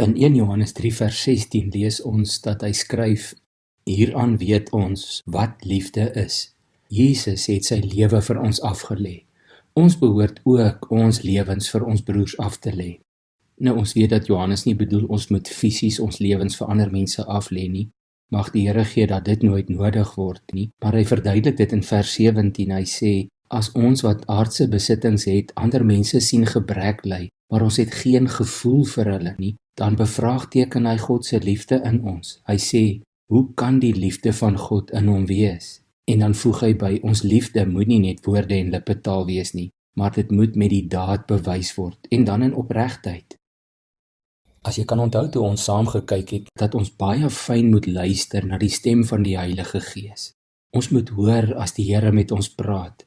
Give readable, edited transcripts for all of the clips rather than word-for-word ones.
In 1 Johannes 3 vers 16 lees ons dat hy skryf: Hieraan weet ons wat liefde is. Jesus het sy lewe vir ons afgelê. Ons behoort ook ons lewens vir ons broers af te lê. Nou ons weet dat Johannes nie bedoel ons moet fisies ons lewens vir ander mense aflê nie. Mag die Here gee dat dit nooit nodig word nie, maar hy verduidelik dit in vers 17. Hy sê: As ons wat aardse besittings het, ander mense sien gebrek ly, maar ons het geen gevoel vir hulle nie, dan bevraagteken hy God se liefde in ons. Hy sê: Hoe kan die liefde van God in hom wees? En dan voeg hy by: Ons liefde moet nie net woorde en lippetaal wees nie, maar dit moet met die daad bewys word, en dan in opregtheid. As jy kan onthou toe ons saam gekyk het, dat ons baie fyn moet luister na die stem van die Heilige Gees. Ons moet hoor as die Here met ons praat.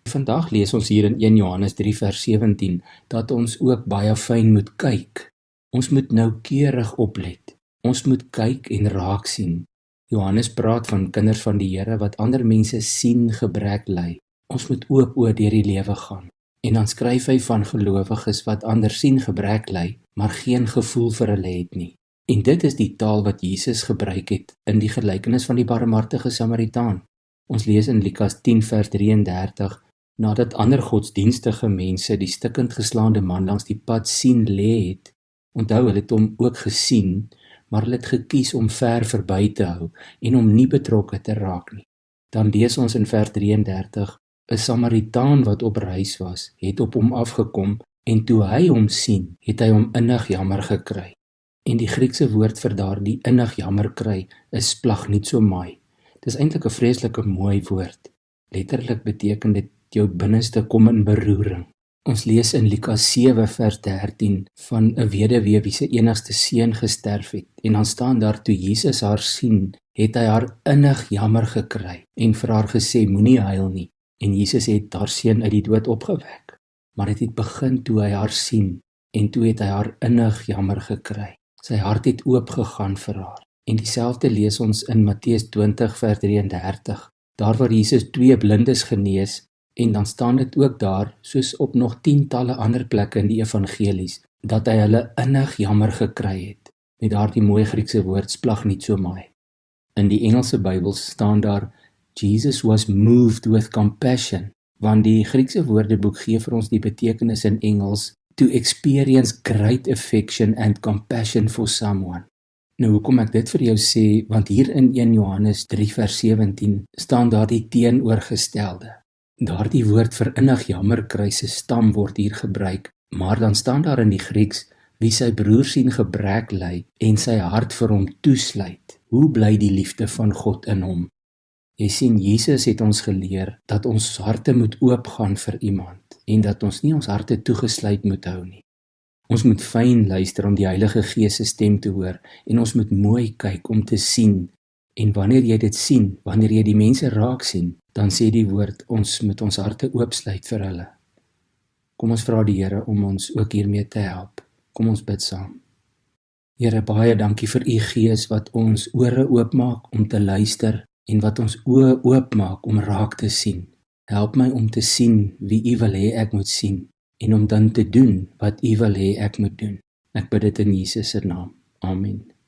Vandag lees ons hier in 1 Johannes 3 vers 17, dat ons ook baie fyn moet kyk. Ons moet noukeurig oplet. Ons moet kyk en raak sien. Johannes praat van kinders van die Here wat ander mense sien gebrek ly. Ons moet oop oor deur die lewe gaan. En dan skryf hy van gelowiges wat ander sien gebrek ly, maar geen gevoel vir hulle het nie. En dit is die taal wat Jesus gebruik het in die gelykenis van die barmhartige Samaritaan. Ons lees in Lukas 10 vers 33, nadat ander godsdienstige mense die stikkend geslaande man langs die pad sien lê het. Onthou, hulle het hom ook gesien, maar hulle het gekies om ver verby te hou en om nie betrokke te raak nie. Dan lees ons in vers 33, 'n Samaritaan wat op reis was, het op hom afgekom en toe hy hom sien, het hy hom innig jammer gekry. En die Griekse woord vir daardie innig jammer kry is splagnitsomai. Dis eintlik 'n vreeslike mooi woord. Letterlik beteken dit jou binneste kom in beroering. Ons lees in Lukas 7 vers 13 van 'n weduwee wie se enigste seun gesterf het. En dan staan daar: toe Jesus haar sien, het hy haar innig jammer gekry en vir haar gesê: Moenie huil nie. En Jesus het haar seun uit die dood opgewek. Maar dit het begin toe hy haar sien en toe het hy haar innig jammer gekry. Sy hart het oopgegaan vir haar. En dieselfde lees ons in Matteus 20 vers 33, daar waar Jesus 2 blindes genees, en dan staan dit ook daar, soos op nog tientalle ander plekke in die evangelies, dat hy hulle innig jammer gekry het, met daardie mooi Griekse woord splagnitsomai. In die Engelse Bybel staan daar: Jesus was moved with compassion, want die Griekse woordeboek gee vir ons die betekenis in Engels: to experience great affection and compassion for someone. Nou hoekom ek dit vir jou sê, want hier in 1 Johannes 3 vers 17 staan daar die teenoorgestelde. Daardie woord vir innig jammer kry se stam word hier gebruik, maar dan staan daar in die Grieks: wie sy broer sien gebrek ly en sy hart vir hom toesluit. Hoe bly die liefde van God in hom? Jy sien, Jesus het ons geleer dat ons harte moet oopgaan vir iemand en dat ons nie ons harte toegesluit moet hou nie. Ons moet fyn luister om die Heilige Gees se stem te hoor en ons moet mooi kyk om te sien. En wanneer jy dit sien, wanneer jy die mense raak sien, dan sê die woord, ons moet ons harte oopsluit vir hulle. Kom ons vra die Here om ons ook hiermee te help. Kom ons bid saam. Here, baie dankie vir u Gees wat ons ore oopmaak om te luister en wat ons oë oopmaak om raak te sien. Help my om te sien wie u wil hê ek moet sien en om dan te doen wat u wil hê ek moet doen. Ek bid dit in Jesus se naam. Amen.